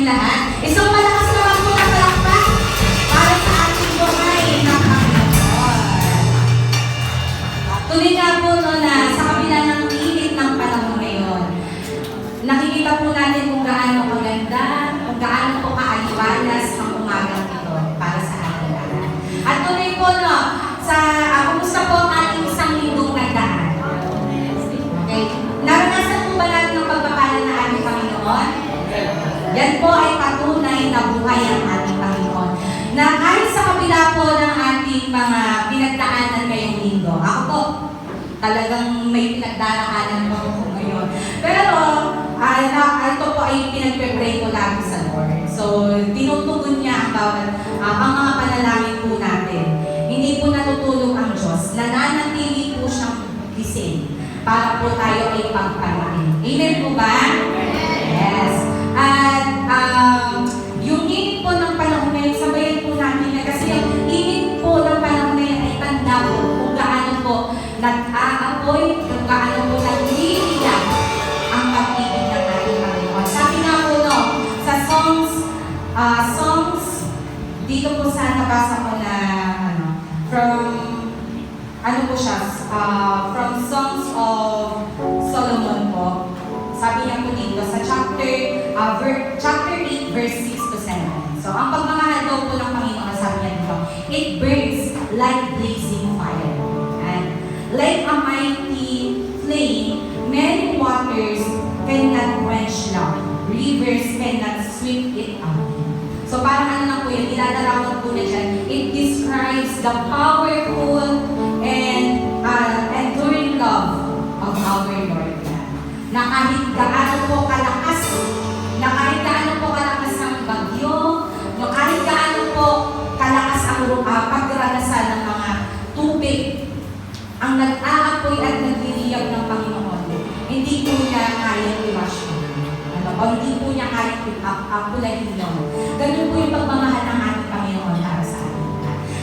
ating lahat. Isang malakas naman po na palakpak para sa ating buhay ng Panginoon. Tuloy nga po no, na sa kabila ng init ng panahon ngayon, nakikita po natin kung gaano maganda, kung gaano po kaaliwalas ang umagang ito para sa ating lahat. At tuloy po no, kumusta po ang ating isang linggong nagdaan? Okay. Naranasan po ba natin ang pagpapala ng ating Panginoon? Yan po ay patunay na buhay ang ating Panginoon. Na kahit sa kabila po ng ating mga pinagdaanan ngayong linggo, ako po, talagang may pinagdaraanan po ako ngayon. Pero, ito po ay pinagpe-pray ko lagi sa Lord. So, tinutugon niya ang mga panalangin po natin. Hindi po natutulog ang Diyos. Nananatili po siyang gising para po tayo ay pagpalain. Amen po ba? Yes. At yung init po ng panahon ngayon, sabayan po natin na kasi yung init po ng panahon ngayon ay tanda po kung gaano po nag-aapoy, kung gaano po nagliliyak ang pag-ibig ng ating Panginoon. Sabi nga po no, sa songs, dito po sa nabasa ko na from Songs of Solomon po. Sabi niya po dito sa chapter 8 verse 6 to 7. So ang pagmamahal daw po ng Panginoon, sabi niya dito, it burns like blazing fire. And like a mighty flame, many waters cannot quench love. Rivers cannot sweep it out. So parang ano na po yun, ilalarawan po na dyan. It describes the powerful and enduring love of our Lord God. Na kahit gaano po kalakas, ang bagyo, na kahit gaano po kalakas ang pagranasan ng mga tubig, ang nag-aapoy at nagliliyab ng Panginoon, hindi po niya kaya i-wash mo. O hindi po niya kaya i-apulahin yun. Ganun po yung pagmamahal ng ating Panginoon para sa atin.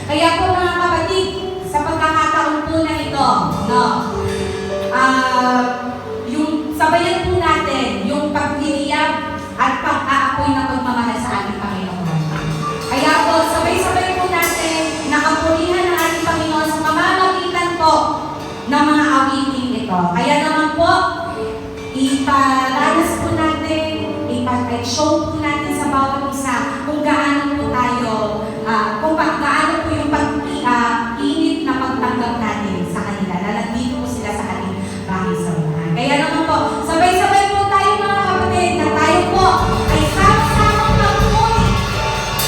Kaya po mga kapatid, sa pagkakataon po na ito, no, yung sabayan po natin, yung pagliliyab at pag-aapoy na pagmamahal sa ating Panginoon. Kaya po, sabay-sabay po natin nakapurihan ng ating Panginoon sa pamamagitan po ng mga awiting ito. Kaya naman po, iparanas po natin, ipag-show po natin sa bawat isa kung gaano po tayo, kung gaano po yung init na pagtanggap natin sa kanila, na nandito po sila sa ating bahay sa unahan. Kaya naman po, sabay-sabay po tayo mga kapatid, na tayo po ay sama-samang magmuni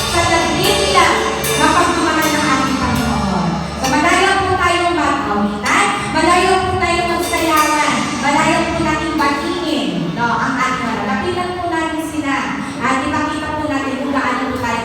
sa nagliliyak na pagmamahal ng ating Panginoon. So, malaya po tayong mag-awitan, malaya po tayong magsayawan, malaya po natin batiin, no, ang ating mga. Lapitan po natin sila at ipakita po natin kung gaano po tayo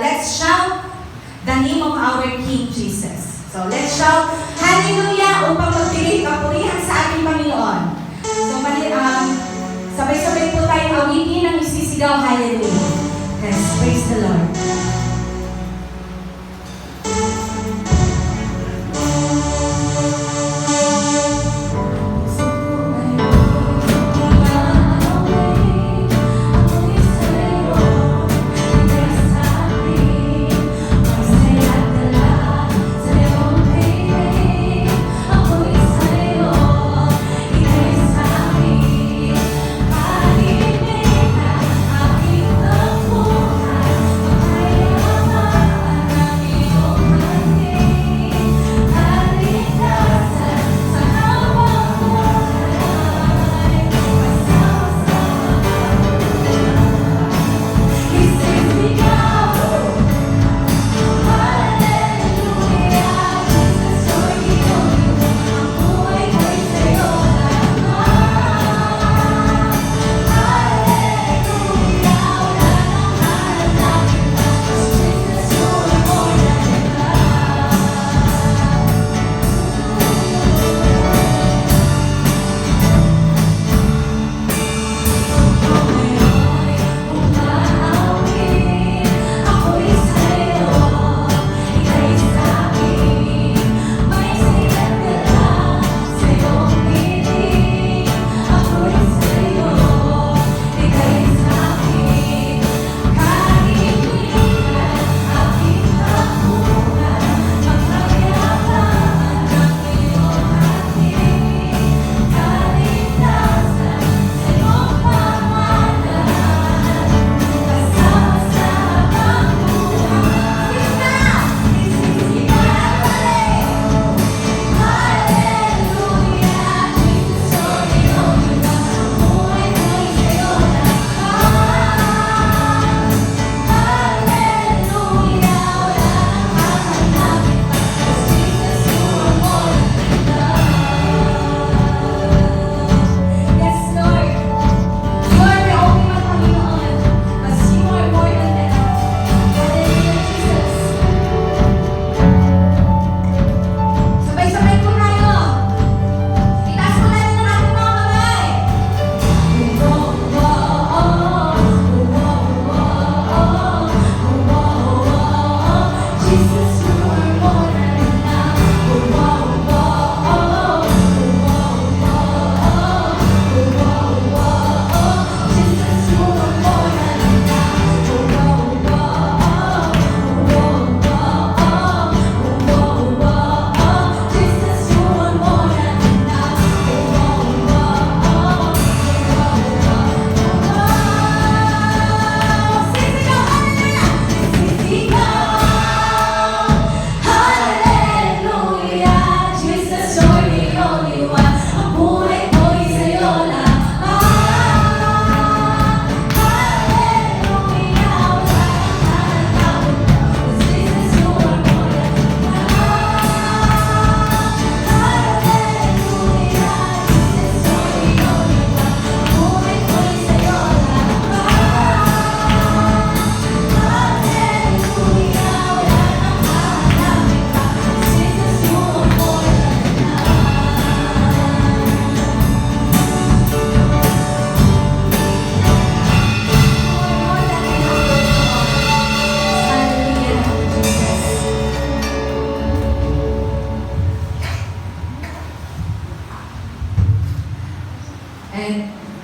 let's shout the name of our King Jesus. So let's shout hallelujah upang magbigay kapurihan sa ating Panginoon. So sabay-sabay po tayong awitin ang isisigaw hallelujah. Yes, praise the Lord.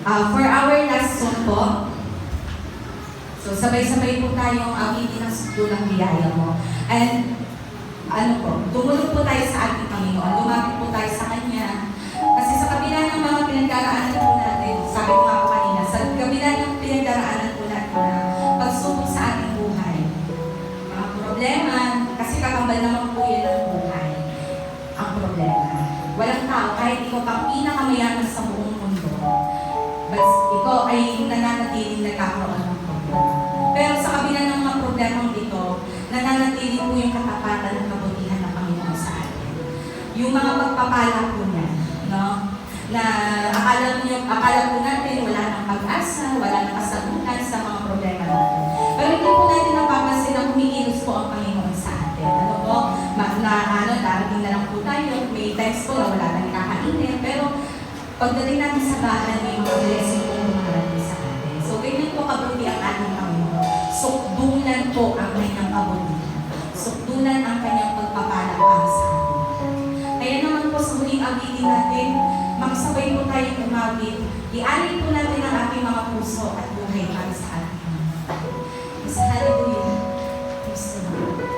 For our last song po, so sabay-sabay po tayong awitin ang sutulang biyaya mo. And tumulog po tayo sa ating Panginoon, lumapit po tayo sa Kanya. Kasi sa kabila ng mga pinagdaraanan po natin, sabi ko nga po kanina, sa kabila ng pinagdaraanan po natin na pagsubok sa ating buhay, mga problema, kasi kakambal naman po yan ang buhay, ang problema. Walang tao, kahit ikaw pang pinakamayaman sa buong mundo, but ikaw ay nananatiling nagkakaroon ng problema. Pero sa kabila ng mga problemang ito, nananatili po yung katapatan ng kabutihan ng Panginoon sa atin. Yung mga pagpapala po niya, no? Na akala po natin wala nang pag-asa, wala nang kasagutan sa mga problema natin. Pero hindi po natin napapansin na po ang Panginoon sa atin. Ano po, darating na lang po tayo, may times po na wala tayong kakainin, pero pagdating natin sa bahay, may mga blessing po dumarating sa atin. So, ganyan po kabuti ang ating Panginoon. Sukdunan po ang kanyang kabutihan. Sukdunan ang kanyang pagpapala para sa atin. Kaya naman po sa huling awitin natin, magsabay po tayong umawit. Ialay po natin ang ating mga puso at buhay para sa ating Panginoon. Sa hallelujah. Praise the Lord.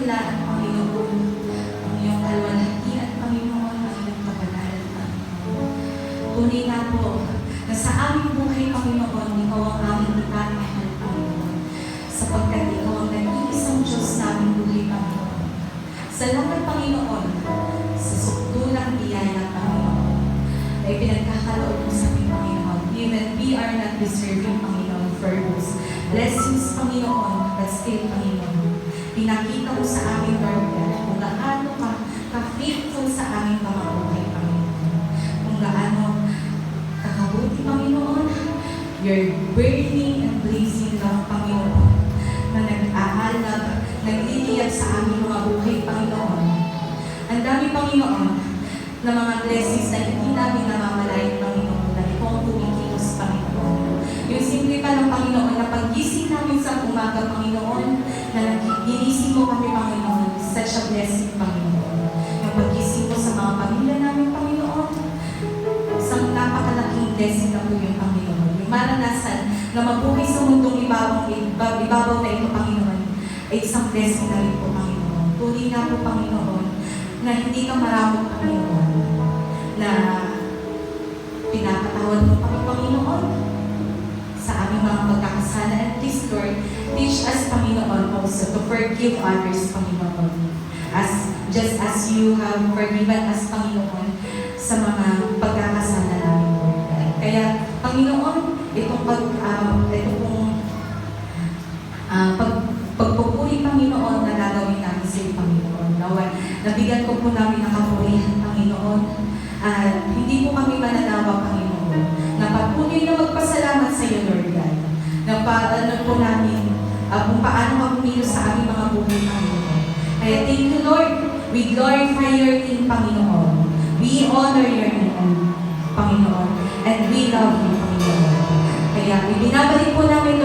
kadakilaan, Panginoon, ang iyong kalwalhatian, Panginoon, ang iyong kapanalan, Panginoon. Tunay nga po na sa aming buhay, Panginoon, Ikaw ang aming itatahal, Panginoon, sapagkat Ikaw ang nag-iisang Diyos sa aming buhay, Panginoon. Salamat, Panginoon, sa sukdulang biyaya, Panginoon, na ipinagkakaloob mo sa aming Panginoon, even we are not deserving, Panginoon, for those blessings, Panginoon, but still, Panginoon, pinakita mo sa amin, Lord God, kung gaano ka-faithful sa aming mga buhay, Panginoon. Kung gaano kakabuti, Panginoon, your burning and blazing love, Panginoon, na nag-aalab, nagliliyab sa aming mga buhay, Panginoon. Ang dami, Panginoon, na mga blessings na hindi namin namamalayan, Panginoon, na ikaw ang tumikilos, Panginoon. Yung simple pa ng Panginoon, na pag-gising namin sa umaga, Panginoon, na ginising mo kami, Panginoon, such a blessing, Panginoon. Yung pag-gising mo sa mga pamilya namin, Panginoon, isang napakalaking blessing na po yung Panginoon. Yung maranasan na mabuhay sa mundong ibabaw na ito, Panginoon, ay isang blessing na rin po, Panginoon. Tuloy nga po, Panginoon, na hindi ka maramot, Panginoon, na pinapatawad mo kami, Panginoon, sa aming mga pagkakasala. And please, Lord, teach us, Panginoon, also to forgive others, Panginoon, just as you have forgiven us, Panginoon, sa mga pagkakasala namin, Lord. Kaya, Panginoon, itong pagpupuri, Panginoon, na gagawin namin sa iyo, Panginoon. Nabigyan ko po namin ng kapurihan, Panginoon. At hindi po kami mananawa, Panginoon, na patuloy na magpasalamat sa iyo, Lord God. Na paano po namin kung paano makumilos sa aming mga buhay, Panginoon. Kaya thank you, Lord. We glorify your name, Panginoon. We honor your name, Panginoon. And we love you, Panginoon. Kaya ibinabalik po namin,